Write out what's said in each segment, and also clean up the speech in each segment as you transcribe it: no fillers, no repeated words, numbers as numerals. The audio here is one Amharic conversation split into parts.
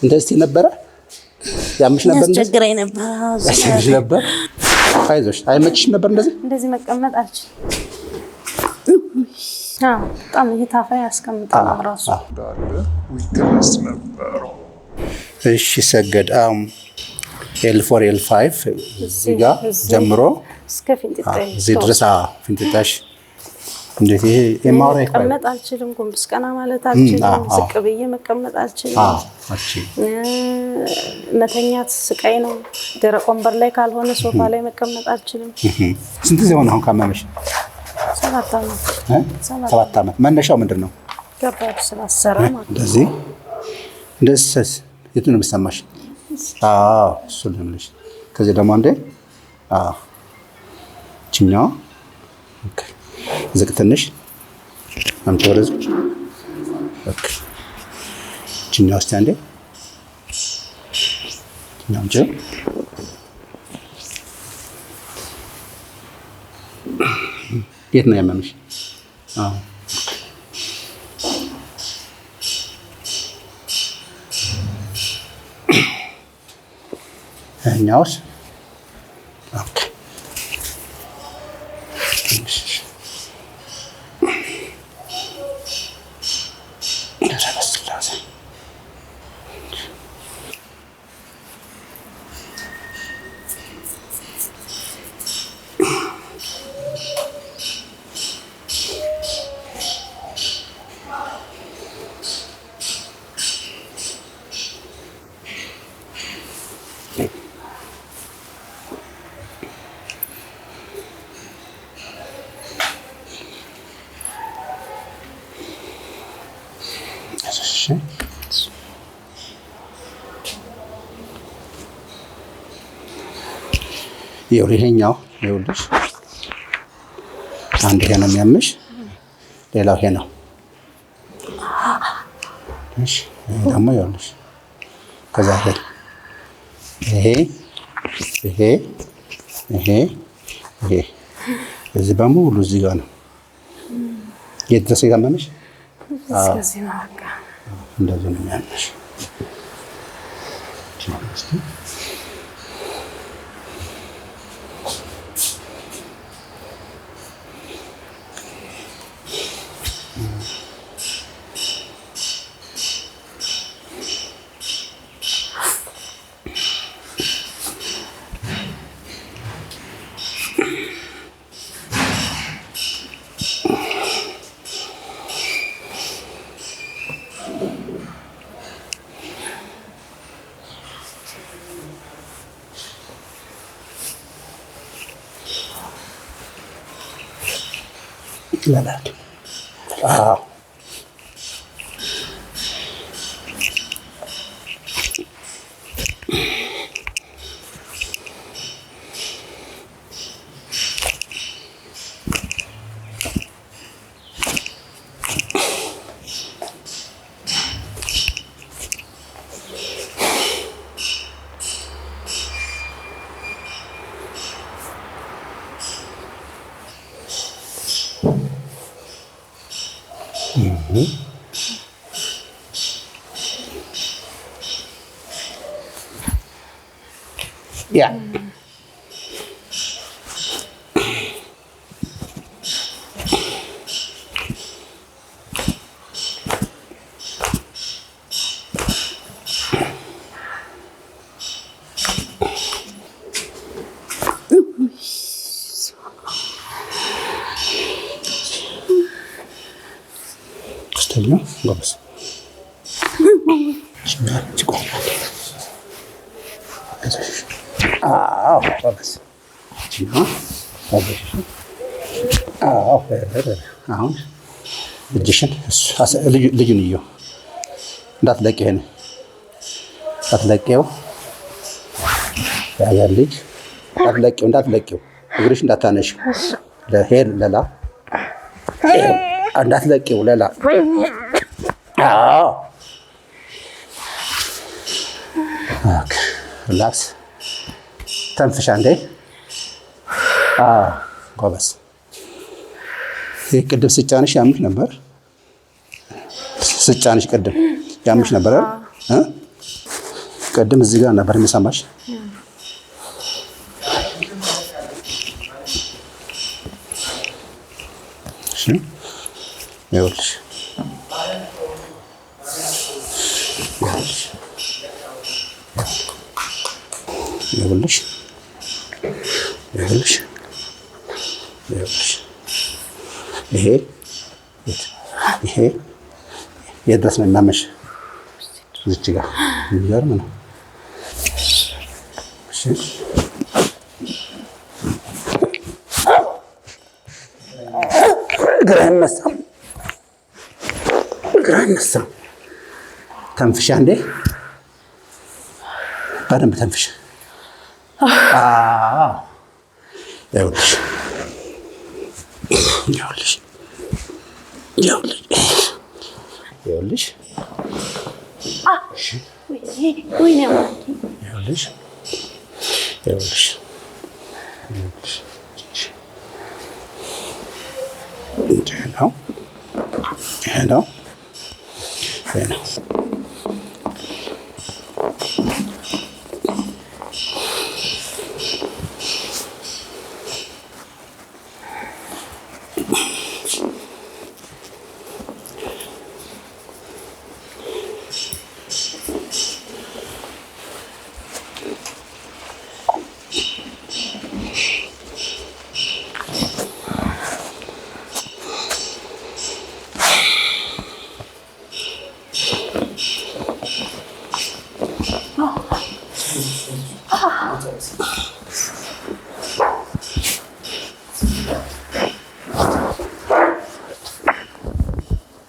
እንደዚህ ነበረ ያምሽ ነበር ያስቸግረኝ ነበር አይዞሽ አይመችሽም ነበር እንደዚህ መቀመጥ አልችልም በጣም እየታፋ ያስቀምጣል ራሱ ዊክነስ ነበር እሺ ሰገድ L4 L5 እዚህ ጋር ጀምሮ እስከ ፊንጢጣሽ እዚህ ድረስ ፊንጢጣሽ እንዴት ይሄ የማውራ መቀመጥ አልችልም ጎንበስ ቀና ማለት አልችልም ዝቅ ብዬ መቀመጥ አልችልም መተኛት ስቃይ ነው ደረቅ ወንበር ላይ ካልሆነ ሶፋ ላይ መቀመጥ አልችልም ስንት ጊዜ ሆነ አሁን ካመመሽ 7 ዓመት 7 ዓመት መነሻው ምንድነው ከባድ ስላሰራ ማለት እንደዚህ የት ነው የሚሰማሽ እሱ ልምልሽ ከዚህ ደግሞ አንዴ ችኛው ኦኬ ዝቅ ትንሽ አንተ ወረዝ ኦኬ ችኛው እስቲ አንዴ ናምጭ የት ነው ያመመሽ እኛውስ ኦኬ ይሄኛው ይኸውልሽ አንድ ይሄ ነው የሚያምሽ ሌላው ይሄ ነው እሺ ደግሞ ይኸውልሽ ከዛ ይሄ እዚህ በሙሉ እዚህ ጋር ነው የት ድረስ ያመመሽ እስከዚህ ነው በቃ እንደዚህ ነው የሚያምሽ ይላል Yeah. Stella, vamos. vamos. አሁን እጅሽን ልጁን እዩ እንዳትለቂው ይሄን እንዳትለቂው ያ ልጅ እንዳትለቂው እግርሽ እንዳታነሽ ለሄል ለላ እንዳትለቂው ለላ ኦኬ ሪላክስ ተንፍሻ እንዴ ጎበዝ ቅድም ስጫንሽ ያምሽ ነበር ስጫንሽ ቅድም ያምሽ ነበር ቅድም እዚህ ጋር ነበር የሚሰማሽ። እሺ ይኸውልሽ ይኸውልሽ ይኸውልሽ ይኸውልሽ ይሄ የድረስ ነው የሚያመሽ እዚች ጋር የሚገርም ነው። እሺ ግራ አይነሳም። ተንፍሻ እንዴ በደንብ ተንፍሻ። ይኸውልሽ ይኸውልሽ ይኸውልሽ ይኸውልሽ ይኸውልሽ ይኸውልሽ ይሄ ነው ይሄ ነው ይሄ ነው።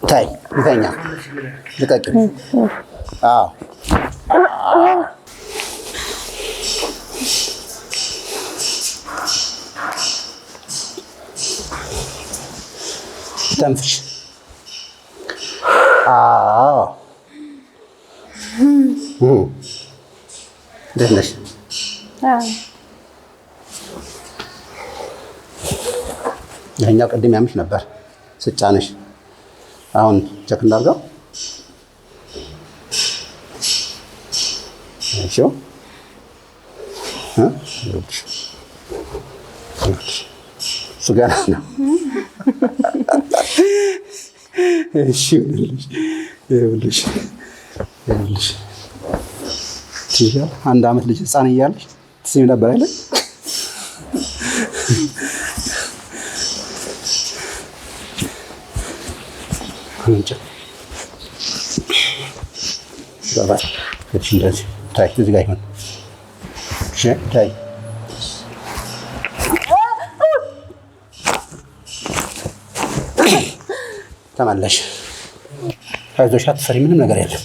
ታይ ይተኛ ልቀቂ። ተንፍሽ። እንዴት ነሽ? ይኸኛው ቅድም ያምሽ ነበር ስጫንሽ። አሁን ቸክ እናድርገው። እሺ እሱ ገና ነው። እሺ ይኸውልሽ አንድ ዓመት ልጅ ህፃን እያለሽ ትስሚ ነበር አይደል? እንደዚህ ታይ እዚህ ጋር ይሁን። እሺ ታይ ተመለሽ። አይዞሽ አትፈሪ፣ ምንም ነገር የለም።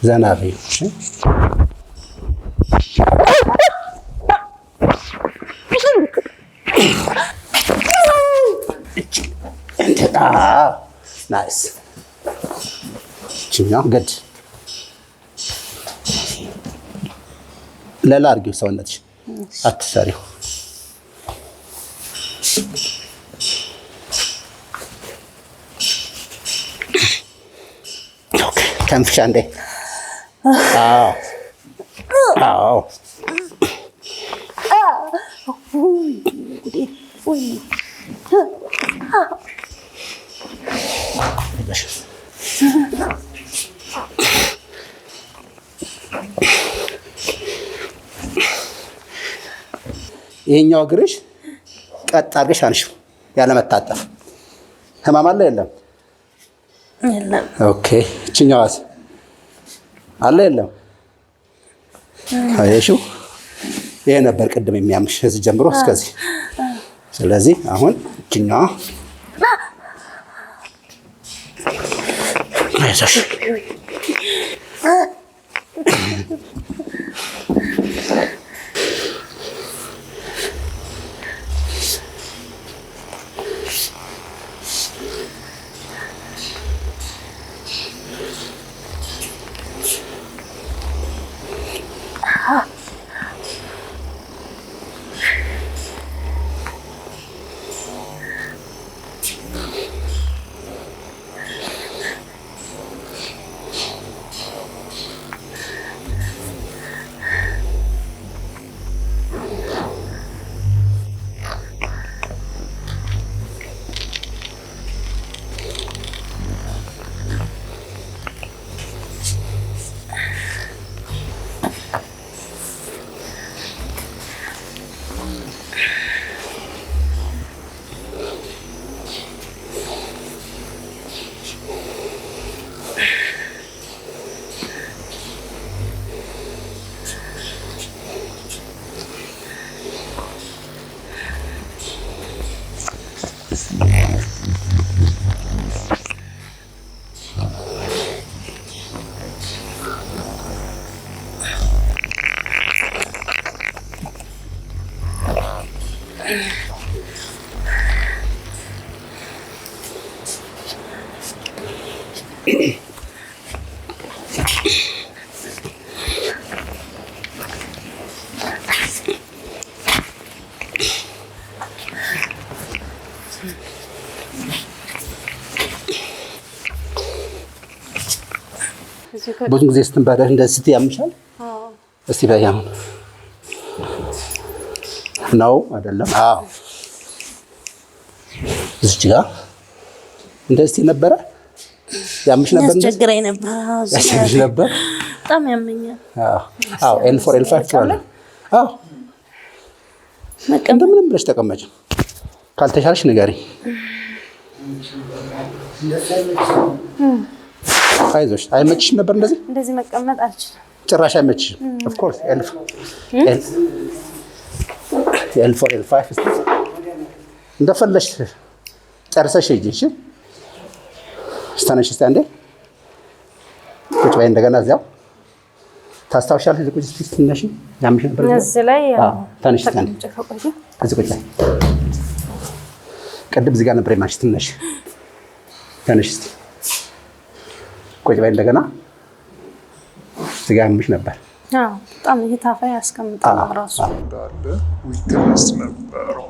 ዘና በይ። ናይስ። እችኛው ገድ ለላ አድርጊው፣ ሰውነትሽ አትሰሪው። ተንፍሻ እንዴ? አዎ ይሄኛው እግርሽ ቀጥ አድርገሽ አንሺው፣ ያለመታጠፍ። ህመም አለ የለም? የለም። ኦኬ። እችኛዋስ አለ የለም? አየሽው? ይሄ ነበር ቅድም የሚያምሽ እዚህ ጀምሮ እስከዚህ። ስለዚህ አሁን እችኛዋ አይዞሽ ብዙ ጊዜ ስትንበረህ እንደዚህ ያምሻል? እስቲ በያም ነው አይደለም? አዎ እዚህ ጋር እንደዚህ ነበረ ያምሽ ነበር ያስቸግረኝ ነበር። ያስቸግረኝ ነበር በጣም ያመኛል። አዎ L4 L5 አለ። አዎ እንደምንም ብለሽ ተቀመጭ። ካልተሻለሽ ንገሪኝ። አይዞሽ። አይመችሽም ነበር እንደዚህ መቀመጥ አልችልም። ጭራሽ አይመችሽም። ኦፍ ኮርስ L4 L5 እንደፈለሽ ጨርሰሽ ሂጂ። እሺ ስተነሽ እስቲ አንዴ ቁጭ በይ። እንደገና እዚያው ታስታውሻለሽ? ቁጭ እስቲ ትነሽ ያምሽ ነበር እዚህ ላይ ተነሽ እስቲ እዚህ ቁጭ በይ። ቅድም እዚህ ጋር ነበር የማልሽ። ትነሽ ተነሽ እስቲ ቁጭ በይ። እንደገና እዚህ ጋር ያምሽ ነበር። በጣም ይሄ ታፋ ያስቀምጣል ራሱ እንዳለ ዊክነስ ነበረው።